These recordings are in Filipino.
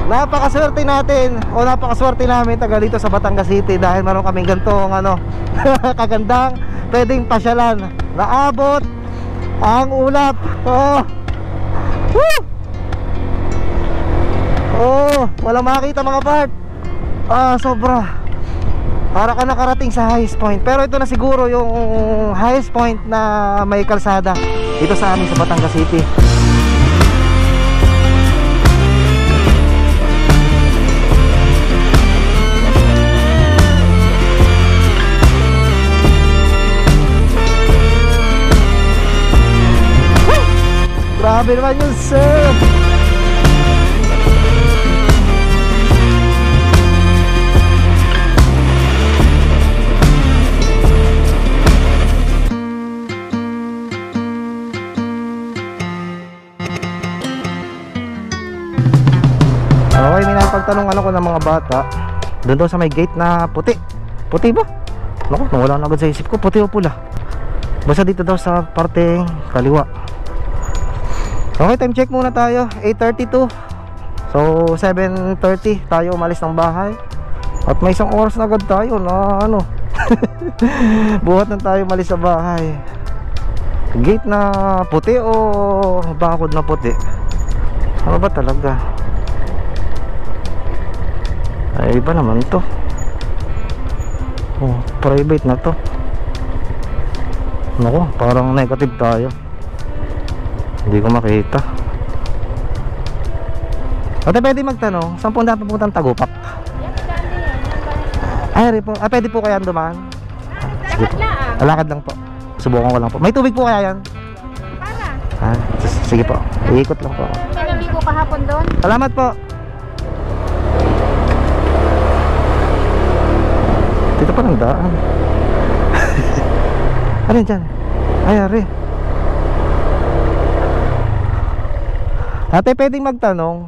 napakaswerte natin o napakaswerte namin taga dito sa Batangas City dahil meron kaming gantong ano kagandang pwedeng pasyalan. Naabot ang ulap. Oh. Woo! Oh, walang makita mga part. Sobra. Para ka nakarating sa highest point. Pero ito na siguro yung highest point na may kalsada dito sa amin sa Batangas City. Grabe naman yun, sir. Okay, may napagtanong ko ng mga bata doon daw sa may gate na puti. Puti ba? Naku, nawala na agad sa isip ko, puti o pula. Basta dito daw sa parteng kaliwa. Okay, time check muna tayo. 8:32. So 7:30 tayo umalis ng bahay. At may isang oras na agad tayo na ano buhat na tayo umalis sa bahay. Gate na puti o bakod na puti? Ano ba talaga? Ay, iba naman to. Oh, private na to. Naku, parang negative tayo. Hindi ko makita. Ate, pwede magtanong, saan punta papuntang Tagupak? Ay, po. Pwede po kaya dumaan? Sige po. Lakad lang po. Subukan ko lang po. May tubig po kaya yan? Para. Sige po. Iikot lang po. Naligo kahapon doon? Salamat po. Dito pa ng daan. Ano yan dyan? Ay, ari. Ate, pwedeng magtanong,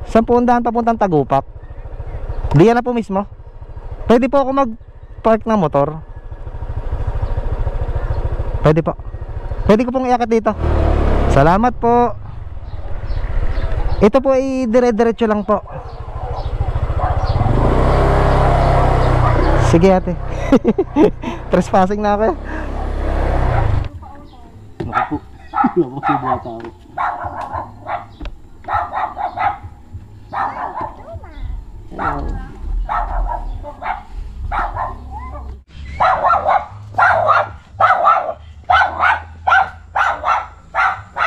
saan puntahan papuntang Tagupak? Diyan na po mismo. Pwede po ako mag-park ng motor? Pwede po. Pwede ko pong iakyat dito. Salamat po. Ito po ay dire-diretso lang po. Sige ate. Trespassing na ako. Naku po. Naku si bata ako.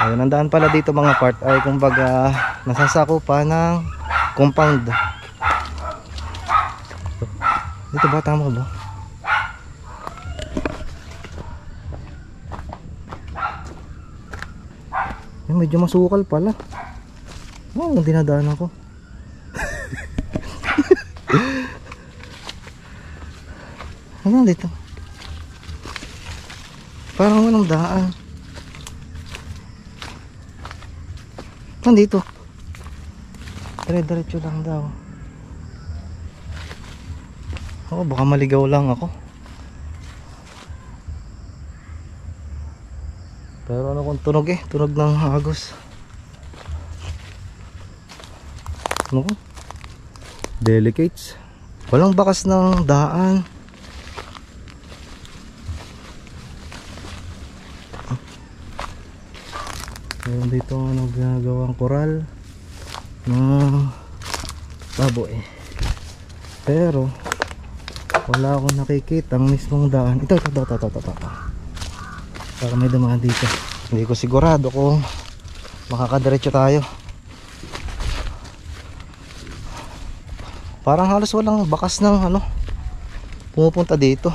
Ayun, ang daan pala dito mga part ay kumbaga nasasakupan ng compound. Dito ba? Tama ba? Ay, medyo masukal pala. Oh, ang dinadaanan ko. Ano dito? Parang walang daan. Nandito. Dire-diretso lang daw. Oh, baka maligaw lang ako. Pero ano kung tunog eh? Tunog ng agos. Ano ko? Delicates. Walang bakas ng daan. Meron dito ano ginagawang koral ng baboy. Pero wala akong nakikita ang mismong daan. Ito. Para may dumaan dito. Hindi ko sigurado kung makakadiretso tayo. Parang halos walang bakas ng ano pumupunta dito.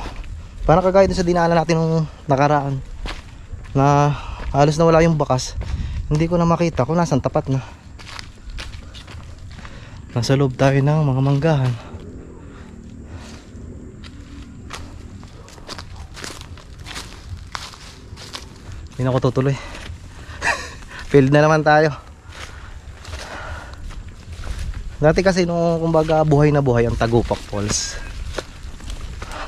Parang kagaya sa dinaanan natin nung nakaraan na halos na wala yung bakas. Hindi ko na makita kung nasan tapat na. Nasa loob tayo ng mga manggahan. Hindi na ako tutuloy. Field na naman tayo. Dati kasi nung kumbaga buhay na buhay ang Tagupak Falls.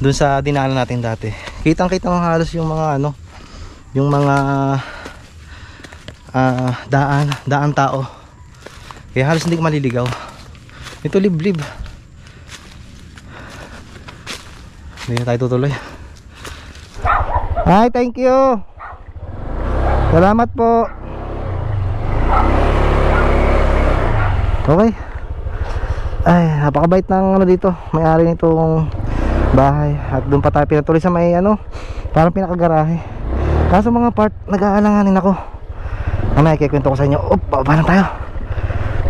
Doon sa dinaanan natin dati. Kitang-kita mo halos yung mga ano, yung mga daan tao. Kaya halos hindi ko maliligaw. Ito liblib. Hindi na tayo tutuloy. Hi, thank you. Salamat po. Okay. Ay, napakabait ng ano dito, may-ari nitong bahay. At doon pa tayo pinatuloy sa may ano, parang pinakagarahe. Kaso mga part, nag-aalanganin ako. Mamaya kikwento ko sa inyo. Baba lang tayo.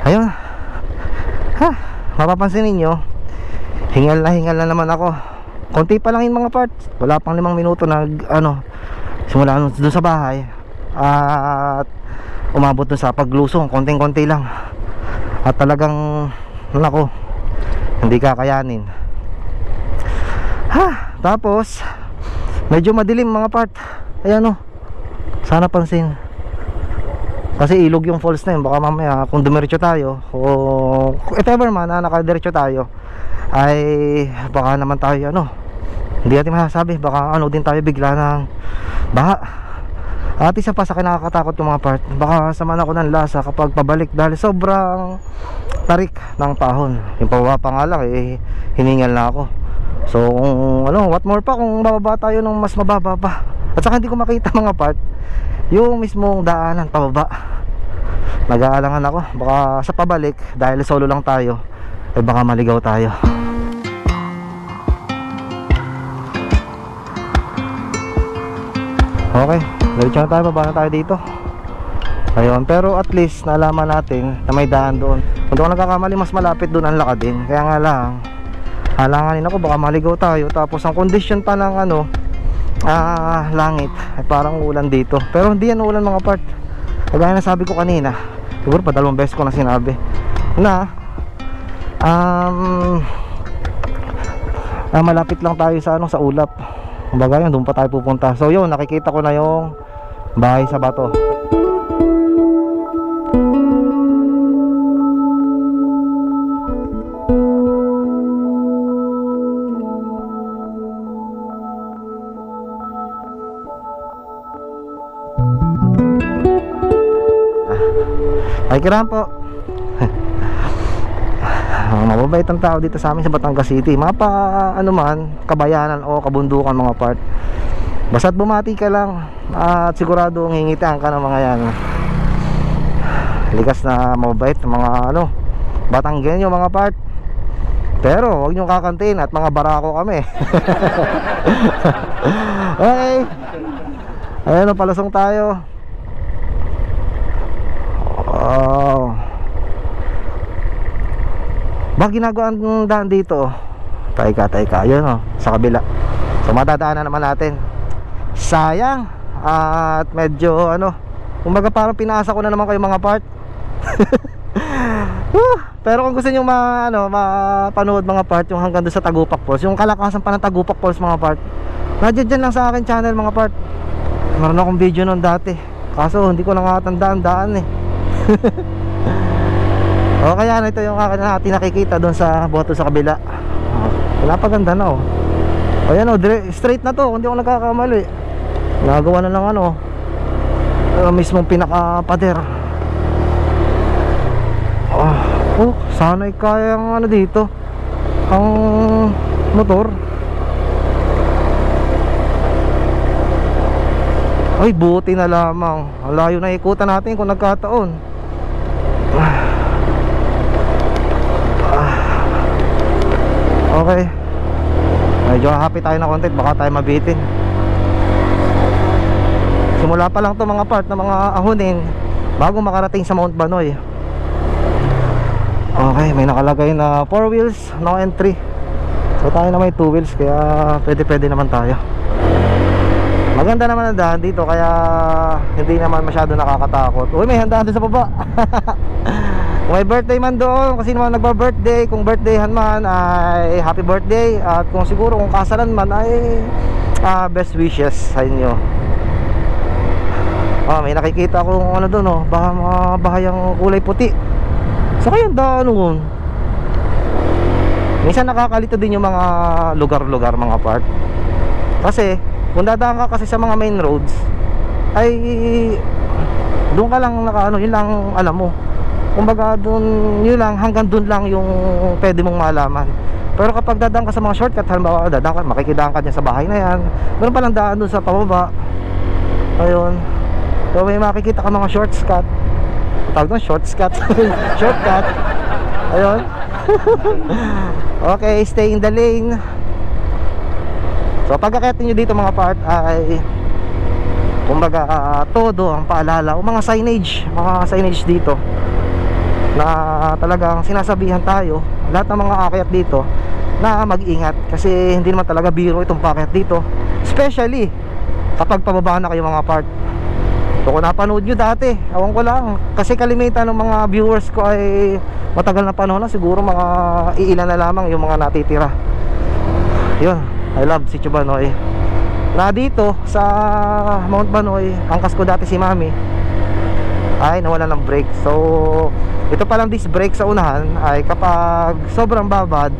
Ayun. Ha, mapapansin ninyo, hingal na naman ako. Konti pa lang yung mga parts. Wala pang 5 minuto ano, simula doon sa bahay. At umabot doon sa paglusong, konting-konti lang. At talagang nako, hindi kakayanin. Ha, tapos medyo madilim mga part. Ayan o, sana pansin. Kasi ilog yung falls na yun. Baka mamaya kung dumiretso tayo o if ever man nakadiretso tayo, ay baka naman tayo ano, hindi natin masasabi, baka ano din tayo bigla ng baha. At isa pa sa kinakakatakot yung mga part, baka sama na ako ng lasa kapag pabalik dahil sobrang tarik ng pahon. Yung pababa pa nga lang hiningal na ako. So ano, what more pa kung bababa tayo ng mas mababa pa. At saka hindi ko makita mga part yung mismong daanan pababa. Nag-aalangan ako, baka sa pabalik dahil solo lang tayo, baka maligaw tayo. Okay, diretso na tayo, baba na tayo dito. Ayun, pero at least nalaman natin na may daan doon. Kung di ako nagkakamali, mas malapit doon ang lakadin. Kaya nga lang, halanganin ako, baka maligaw tayo. Tapos ang condition pa ng ano, langit ay parang ulan dito. Pero hindi yan ulan mga part. Kagaya na sabi ko kanina, siguro pa 2 beses ko na sinabi na malapit lang tayo sa ano, sa ulap. Kumbaga yun, doon pa tayo pupunta. So yun, nakikita ko na yung bahay sa bato. Ay kiram po. Mababait ang tao dito sa amin sa Batangas City. Mga pa ano man, kabayanan o kabundukan mga part. Basta't bumati ka lang at siguradong hingitian ka ng mga yan. Likas na mababait mga ano, Batanggenyo mga part. Pero huwag nyo kakantin at mga barako kami. Okay. Ayan o, palusong tayo. Oh. Bakit ginagawa ang daan dito? Taika, yun o, sa kabila. So matadaanan naman natin. Sayang. At medyo ano, kumbaga parang pinasa ko na naman kayo mga part. Pero kung gusto nyo mapanood mga part, yung hanggang doon sa Tagupak Falls, yung kalakasan pa ng Tagupak Falls mga part, nadyan lang sa akin channel mga part. Meron akong video noon dati, kaso hindi ko na nga tandaan daan eh. O kaya ito yung natin nakikita doon sa boto sa kabila. Napaganda na oh. O yan oh, straight na to, hindi ako nagkakamali. Nagawa na lang ano, mismong pinaka-pader. Oh, sana'y kayang ano dito ang motor. Ay buti na lamang, ang layo na ikutan natin kung nagkataon. Okay, medyo happy tayo na content, baka tayo mabitin. Simula pa lang to mga part na mga ahunin bago makarating sa Mount Banoy. Okay, may nakalagay na 4 wheels, no entry. So tayo na may 2 wheels, kaya pwede naman tayo. Maganda naman ang daan dito, kaya hindi naman masyado nakakatakot. Uy, may handaan doon sa baba. Kung may birthday man doon, kasi naman nagba-birthday, kung birthdayhan man ay happy birthday. At kung siguro kung kasalan man ay best wishes sa inyo. May nakikita akong ano doon oh, baka mga bahayang kulay puti. So kaya daan noon. Minsan nakakalito din yung mga lugar-lugar mga part. Kasi kung dadaan ka kasi sa mga main roads ay doon ka lang yun lang alam mo. kumbaga dun, yun lang, hanggang dun lang yung pwede mong malaman. Pero kapag dadaan ka sa mga shortcut, halimbawa dadaan ka, makikidaan ka dyan sa bahay na yan, meron palang daan dun sa pababa. Ayun, so may makikita ka mga shortcut, tawag doon shortcut. Shortcut. Ayun. Okay, stay in the lane. So pagkakit nyo dito mga part ay kumbaga todo ang paalala o mga signage dito na talagang sinasabihan tayo, lahat ng mga aakyat dito, na mag-ingat kasi hindi naman talaga biro itong paakyat dito, especially kapag pababa na kayo mga part. So kung napanood nyo dati, awan ko lang, kasi kalimitan ng mga viewers ko ay matagal na panahon na, siguro mga iilan na lamang yung mga natitira. Yun, I love Sitio Banoy. Na dito sa Mount Banoy, angkas ko dati si Mami ay nawala ng brake. So ito palang disc brake sa unahan ay kapag sobrang babad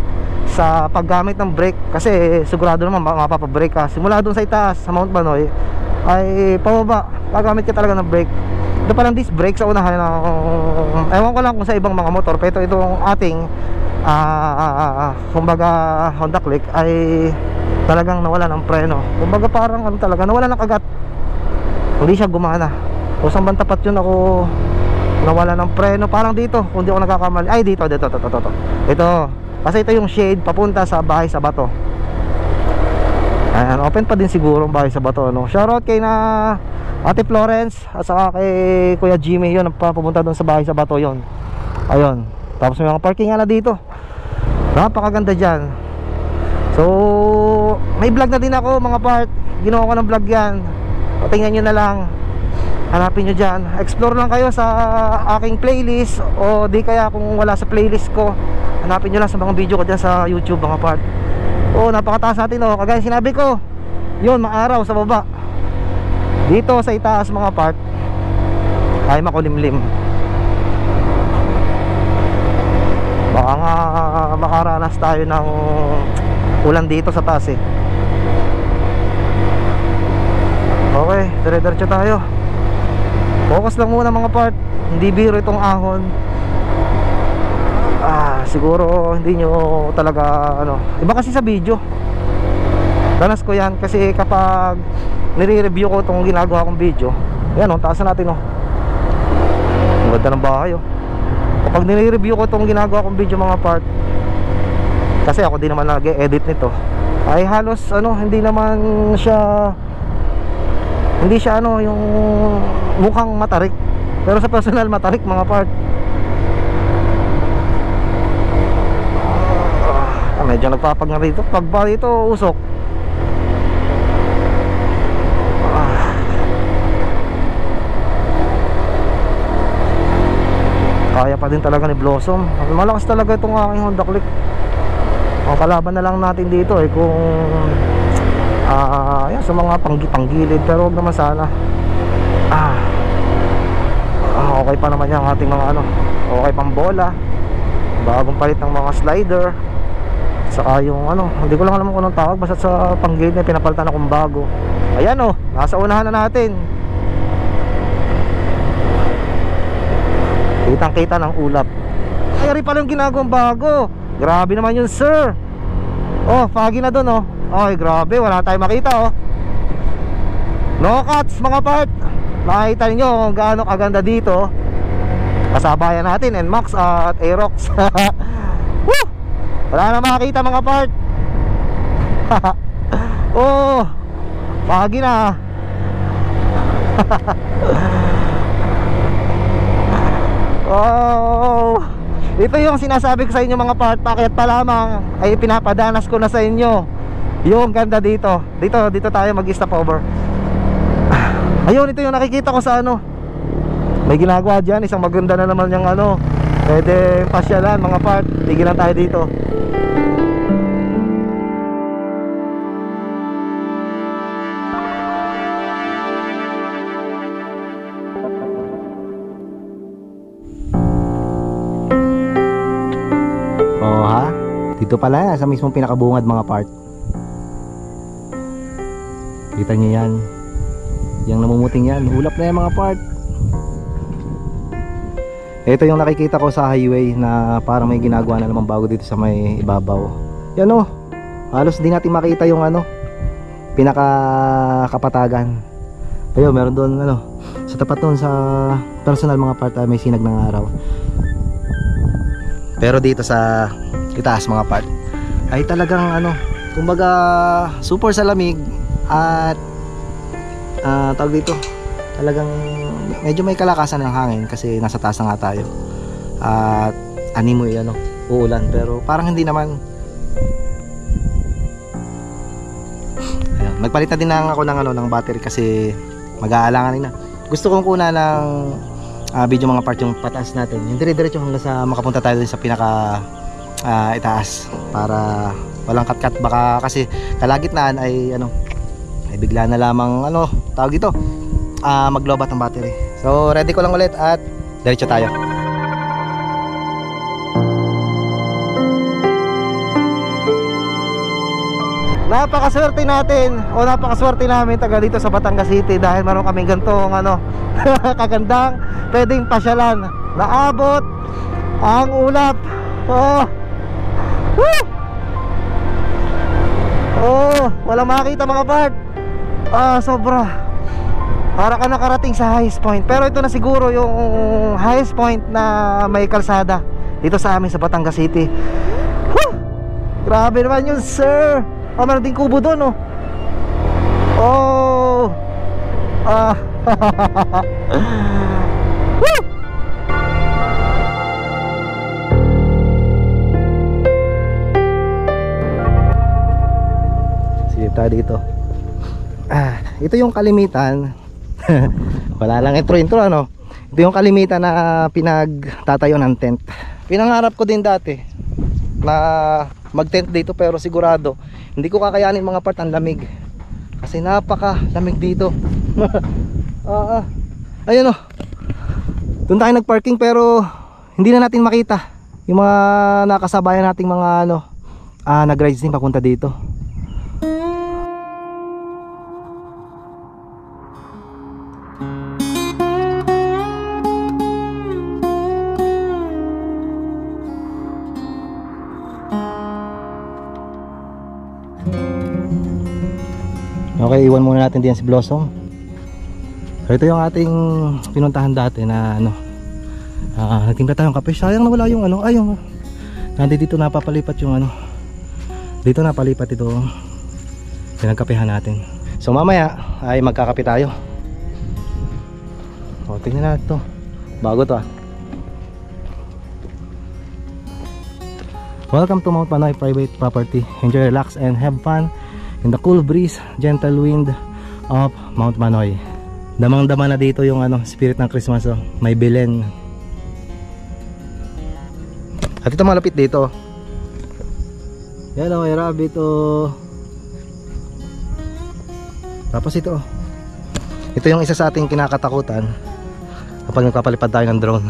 sa paggamit ng brake, kasi sigurado naman mapapabrake ka simula dun sa itaas sa Mount Banoy, ay pababa gagamit ka talaga ng brake. Ito palang disc brake sa unahan ng, ewan ko lang kung sa ibang mga motor, pero itong ating kumbaga Honda Click ay talagang nawala ng preno. Kumbaga parang ano talaga, nawala ng kagat, hindi siya gumana. O saan bang tapat yun ako nawala ng preno, parang dito kung di ako nagkakamali, ay dito ito, kasi ito yung shade papunta sa bahay sa bato. Ayan, open pa din siguro ang bahay sa bato, no? Shoutout kay na Ate Florence at saka kay Kuya Jimmy, yun papunta doon sa bahay sa bato yun. Ayun, tapos may mga parking na dito, napakaganda dyan. So may vlog na din ako mga part, ginawa ko ng vlog yan, patingnan nyo na lang, hanapin nyo dyan, explore lang kayo sa aking playlist, o di kaya kung wala sa playlist ko, hanapin nyo lang sa mga video ko dyan sa YouTube mga part. Oh, napakataas natin, oh, kagaya sinabi ko, yun, maaraw sa baba. Dito sa itaas mga part ay makulimlim, baka nga makaranas tayo ng ulan dito sa taas eh. Okay, dire-diretso tayo. Focus lang muna mga part, hindi biro itong ahon. Siguro hindi nyo talaga ano, iba kasi sa video, danas ko yan, kasi kapag nire-review ko itong ginagawa kong video, yan, taas na natin, ang ganda ng bahay, kapag nire-review ko itong ginagawa kong video mga part, kasi ako din naman nag-edit nito, ay halos ano, hindi siya ano, yung mukhang matarik, pero sa personal matarik mga part. Medyo nagpapag na rito, pagba dito usok. Kaya pa din talaga ni Blossom, malakas talaga itong aking Honda Click. Ang kalaban na lang natin dito eh kung yan, sa mga panggilid, pero huwag naman sana. Okay pa naman yan ang ating mga ano, okay pang bola, bagong palit ng mga slider, saka yung ano, hindi ko lang alam kung anong tawag, basta sa panggilid na pinapalitan akong bago. Ayan, nasa unahan na natin, kitang kita ng ulap. Ay, rin pala yung ginagawang bago, grabe naman yun sir. Foggy na dun ay grabe, wala tayong makita no cuts mga part. Makita nyo kung gaano kaganda dito, kasabayan natin NMAX at Aerox. Wala na makita mga part. Foggy na. Ito yung sinasabi ko sa inyo mga part, pakyat pa lamang ay pinapadanas ko na sa inyo yung ganda dito. Dito tayo mag-stop over. Ayun, ito yung nakikita ko sa ano, may ginagawa dyan, isang maganda na naman yung ano, pwede pasyalan mga part. Tigilan tayo dito. Dito pala sa mismong pinakabungad mga part. Kita nyo yan, yung namumuting yan, ulap na yan mga part. Ito yung nakikita ko sa highway na parang may ginagawa na naman bago dito sa may ibabaw. Yan o, halos di natin makita yung ano, pinaka-kapatagan. Ayun, meron doon ano, sa tapat doon sa personal mga part may sinag ng araw. Pero dito sa itaas mga part ay talagang ano, kumbaga super sa lamig at tawag dito, talagang medyo may kalakasan ng hangin kasi nasa taas na nga tayo at animoy ano, uulan pero parang hindi naman. Ayan, nagpalit na din ako ng ano, ng battery kasi mag-aalanganin na. Gusto kong kuna ng video mga part yung pataas natin, yung dire-diretso hanggang sa makapunta tayo sa pinaka itaas para walang cut-cut, baka kasi kalagitnaan ay ano, ay bigla na lamang ano, tawag ito, maglobat ang battery. So ready ko lang ulit at diretso tayo. Napakaswerte natin o napakaswerte namin taga dito sa Batangas City dahil meron kaming gantong ano kagandang pwedeng pasyalan. Naabot ang ulap. Oh. Woo! Oh, walang makita mga part. Sobra. Para ka nakarating sa highest point. Pero ito na siguro yung highest point na may kalsada dito sa amin sa Batangas City. Woo! Grabe naman yun, sir. Meron din kubo doon, oh. Oh. Woo! Silip tayo dito. Ito yung kalimitan. Wala lang intro ano. Ito yung kalimitan na pinagtatayo ng tent. Pinangarap ko din dati na mag-tent dito pero sigurado hindi ko kakayanin mga part, ang lamig. Kasi napaka lamig dito. Ayun, oh. Doon tayo nagparking pero hindi na natin makita yung mga nakasabayan nating mga ano, nag-rides din papunta dito. Okay, iwan muna natin diyan si Blossom. So ito yung ating pinuntahan dati na ano, nagtimpla tayong kape. Sayang na wala yung ano, yung nandito napapalipat yung ano, dito napalipat ito pinagkapehan natin. So mamaya ay magkakape tayo. O tingnan natin to, bago to. Welcome to Mount Manoy Private Property. Enjoy, relax and have fun in the cool breeze, gentle wind of Mount Manoy. Damang-dama na dito yung ano, spirit ng Christmas, oh. May Belen. At ito malapit dito. Yan, oh, may rabbit, oh. Tapos ito, oh. Ito yung isa sa ating kinakatakutan kapag nagpapalipad tayo ng drone.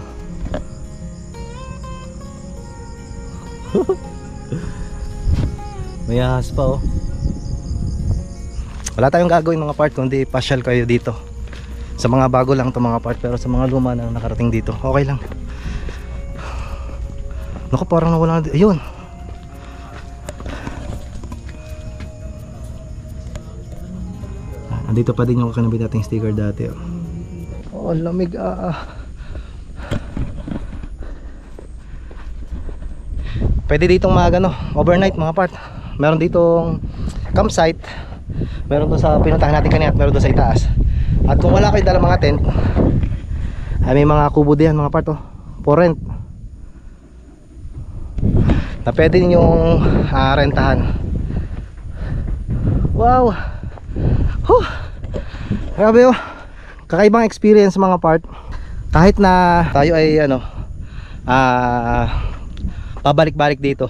May ahas pa, oh. Wala tayong gagawin mga part kundi pasyal kayo dito. Sa mga bago lang to mga part, pero sa mga luma na nakarating dito okay lang. Naku, parang nawala na. Ayun, nandito pa din yung kanabit nating sticker dati, oh. Oh, lamig, Pwede ditong no, overnight mga part. Meron ditong campsite. Meron doon sa pinuntahan natin kanina at meron doon sa itaas. At kung wala kayo dala mga tent, ay may mga kubo diyan mga part, oh, for rent, na pwede ninyong rentahan. Wow. Grabe, oh. Kakaibang experience mga part. Kahit na tayo ay ano, pabalik-balik dito,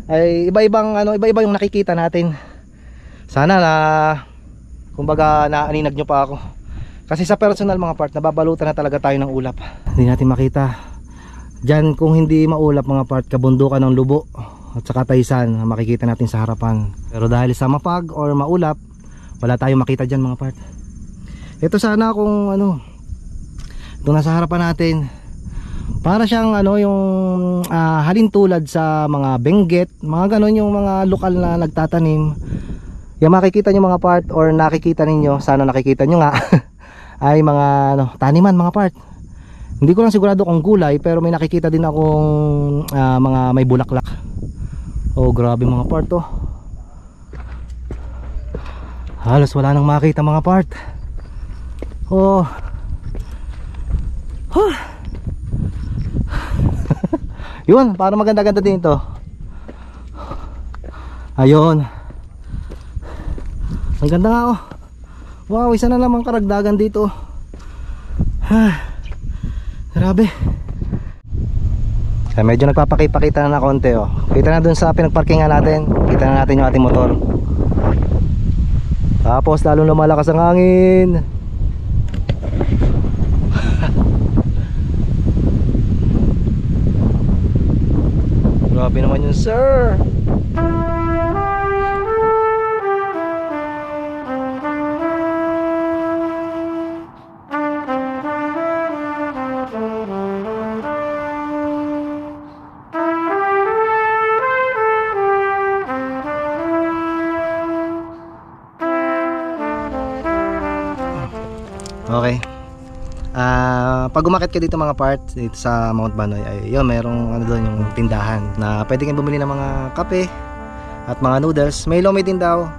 ay iba-ibang ano, iba-iba yung nakikita natin. Sana na kumbaga naaninag nyo pa ako. Kasi sa personal mga part, nababalutan na talaga tayo ng ulap. Hindi natin makita diyan kung hindi maulap mga part, kabundukan ng Lubo at saka Taysan makikita natin sa harapan. Pero dahil sa mapag or maulap, wala tayong makita diyan mga part. Ito sana kung ano, ito nasa harapan natin, Para siyang ano yung halintulad sa mga benguet, mga ganon yung mga lokal na nagtatanim. Yung makikita nyo mga part or nakikita ninyo, sana nakikita nyo nga ay mga ano, taniman mga part. Hindi ko lang sigurado kung gulay, pero may nakikita din akong mga may bulaklak. Oh grabe mga part oh. Halos wala nang makita mga part. Oh. Yun, para maganda-ganda din ito. Ayun. Ang ganda nga oh. Wow, isa na namang karagdagan dito. Grabe. Kaya medyo nagpapakita na konti oh. Kita na dun sa pinagparkingan natin. Kita na natin yung ating motor. Tapos lalo lumalakas ang hangin. Grabe naman yun sir. Okay. Pag umakyat ka dito mga parts dito sa Mount Banoy ay yun, merong ano doon yung tindahan na pwede kang bumili ng mga kape at mga noodles. May lomi din daw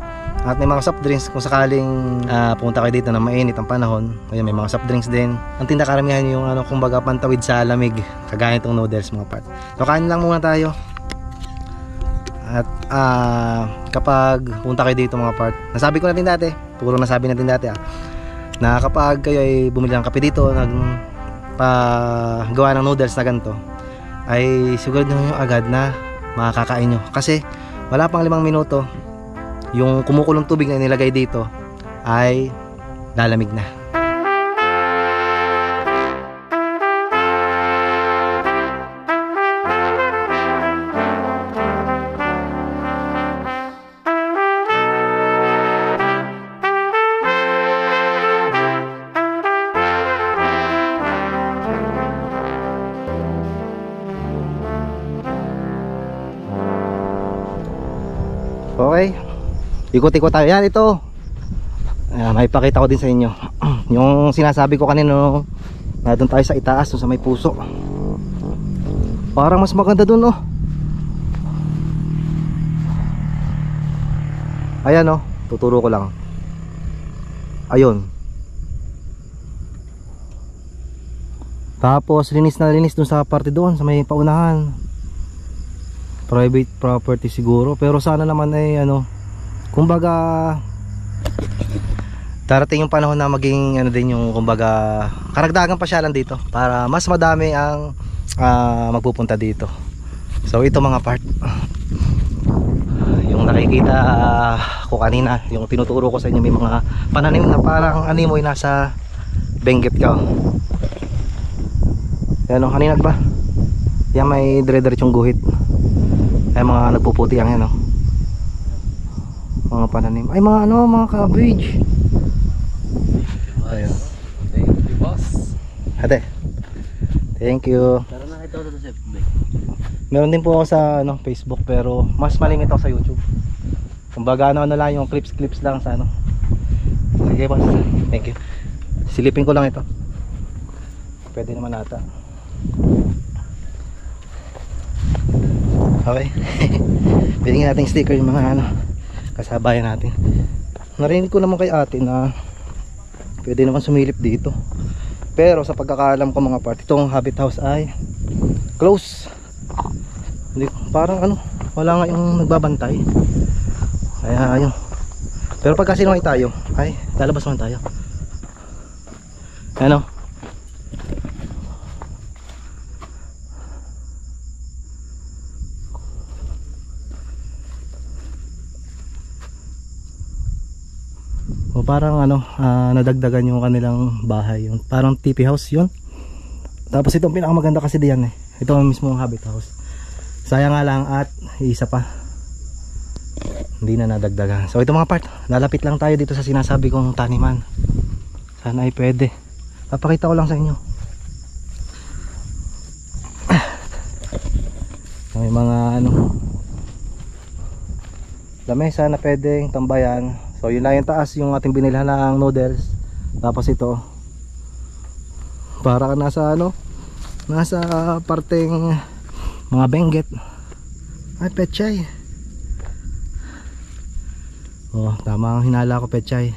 at may mga soft drinks kung sakaling pumunta kayo dito na mainit ang panahon. Ayun, may mga soft drinks din. Ang tinda karamihan yung ano, kumbaga pantawid sa lamig, kagaya itong noodles mga parts. So kain lang muna tayo. At kapag punta kayo dito mga part, nasabi ko natin dati, puro nasabi natin dati na kapag kayo ay bumili ng kape dito, gawa ng noodles na ganito, ay sigurado nyo agad na makakain nyo. Kasi wala pang 5 minuto, yung kumukulong tubig na nilagay dito ay lalamig na. Okay, ikot-ikot tayo. Yan, ito may pakita ko din sa inyo yung sinasabi ko kanino na doon tayo sa itaas, doon sa may puso. Parang mas maganda doon oh. Ayan oh, tuturo ko lang. Ayun. Tapos linis na linis doon sa parte doon sa may paunahan. Private property siguro, pero sana naman ay ano, kumbaga darating yung panahon na maging ano din yung kumbaga karagdagang pasyalan dito para mas madami ang magpupunta dito. So ito mga part, yung nakikita ko kanina, yung tinuturo ko sa inyo, may mga pananim na parang animoy nasa benguet ka. Yan o, kanina ba? Yan may dire-diretsong guhit. Ay mga nagpuputi ang yan oh. Mga pananim. Ay mga ano, mga cabbage. Ayun. Thank you boss. Ate, thank you. Tara na ito sa FB. Meron din po ako sa ano, Facebook, pero mas malimit ako sa YouTube. Kumbaga ano lang yung clips lang sa ano. Sige boss, thank you. Silipin ko lang ito. Pwede naman ata. Okay. Pwede natin sticker yung mga ano, kasabayan natin. Narinig ko naman kay ate na pwede naman sumilip dito, pero sa pagkakaalam ko mga part, itong Habit House ay close. Hindi, parang ano, wala nga yung nagbabantay. Kaya ayun. Pero pagka sinungay tayo, ay lalabas man tayo. Ano? O parang ano, nadagdagan yung kanilang bahay, yung parang TP house yun. Tapos itong pinakamaganda kasi diyan ito mismo ang Habit House. Sayang nga lang at isa pa hindi na nadagdagan. So ito mga part, lalapit lang tayo dito sa sinasabi kong taniman. Sana ay pwede. Papakita ko lang sa inyo. may mga ano lamesa na pwedeng tambayan. So yun lang yung taas, yung ating binilhan ng noodles. Tapos ito para ka nasa ano, nasa parteng mga benggit. Ay, pechay. Oh, tama ang hinala ko, pechay.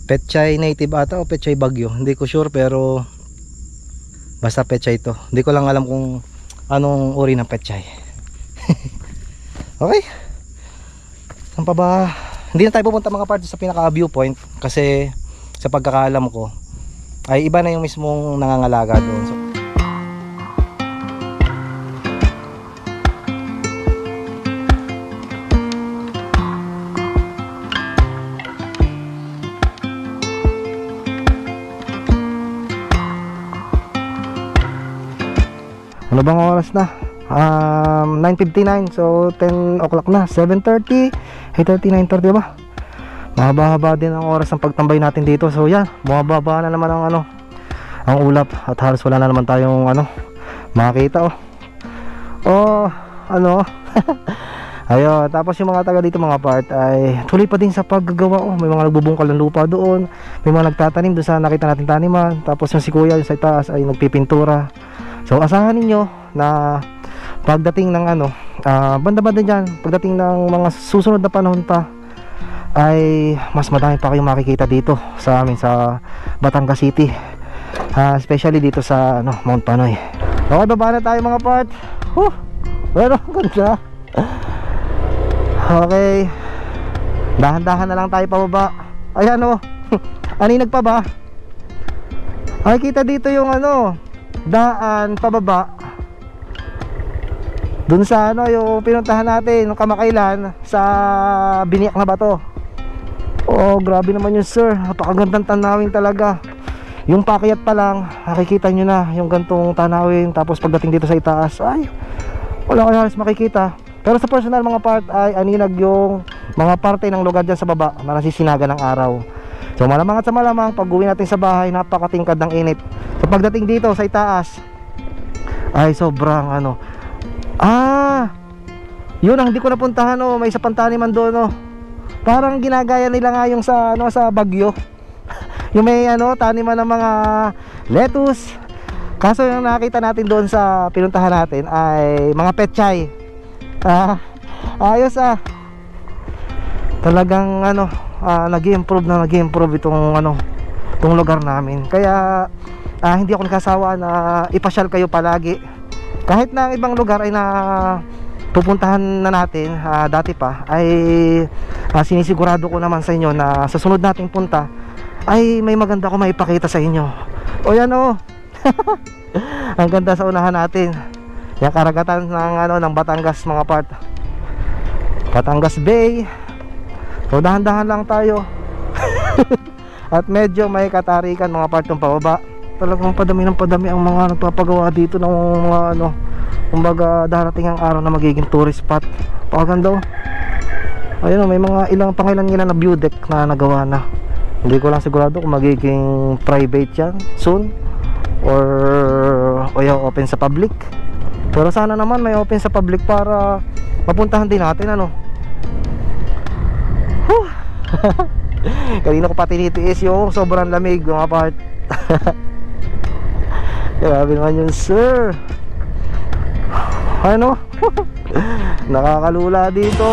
Pechay native ata o pechay bagyo, hindi ko sure, pero basta pechay to. Hindi ko lang alam kung anong uri ng pechay. Okay, saan pa ba? Hindi na tayo pupunta mga parts sa pinaka viewpoint, kasi sa pagkakaalam ko ay iba na yung mismong nangangalaga doon. So, ano bang oras na? 9:59, so 10 o'clock na. 7:30, 8:30, 9:30 ba? Mahaba-haba din ang oras ng pagtambay natin dito. So yan, bumababa na naman ang ano, ang ulap, at halos wala na naman tayong ano makakita. Oh ano. Ayun, tapos yung mga taga dito mga part ay tuloy pa din sa paggagawa. May mga nagbubungkal ng lupa doon, may mga nagtatanim doon sa nakita natin taniman. Tapos yung si kuya yung sa itaas ay nagpipintura. So asahan ninyo na pagdating ng ano, banda-banda dyan, pagdating ng mga susunod na panahon pa, ay mas madami pa kayong makikita dito sa amin sa Batangas City, especially dito sa ano, Mount Panoy. Okay, baba na tayo mga part. Pero ganda. Okay, dahan-dahan na lang tayo pababa. Ayan o. Aninag pa ba? Ay, kita dito yung ano, daan pababa dun sa ano, yung pinuntahan natin nung kamakailan sa biniyak na bato. Oh, grabe naman yun sir, napakagandang tanawin talaga. Yung paakyat pa lang nakikita nyo na yung gantong tanawin. Tapos pagdating dito sa itaas ay wala kayo halos makikita. Pero sa personal mga part ay aninag yung mga parte ng lugar dyan sa baba na nasisinaga ng araw. So malamang at sa malamang pag uwi natin sa bahay, napakatingkad ng init. So pagdating dito sa itaas ay sobrang ano, yun ang hindi ko napuntahan. Oh, may isa pang taniman doon. Oh, parang ginagaya nila nga yung sa ano, sa Bagyo. Yung may ano, taniman ng mga lettuce. Kaso yung nakita natin doon sa pinuntahan natin ay mga pechay. Ayos talagang ano, nag-improve itong ano, itong lugar namin. Kaya hindi ako nagsasawa na ipasyal kayo palagi. Kahit na ang ibang lugar ay na pupuntahan na natin dati pa, ay sinisigurado ko naman sa inyo na sa sunod nating punta ay may maganda ko maipakita sa inyo. O yan o. Ang ganda sa unahan natin, yung karagatan ng ano, ng Batangas mga part, Batangas Bay. So dahan-dahan lang tayo. At medyo may katarikan mga part ng pababa. Talagang padami ng padami ang mga nagpapagawa dito ng mga ano, kumbaga darating ang araw na magiging tourist spot. Pakaganda. Ayun, may mga pangilan na view deck na nagawa na. Hindi ko lang sigurado kung magiging private yan soon or open sa public. Pero sana naman may open sa public para mapuntahan din natin ano. Kanina ko pa tinitiis yung sobrang lamig mga part. Grabe naman yun sir. Ano? Nakakalula dito.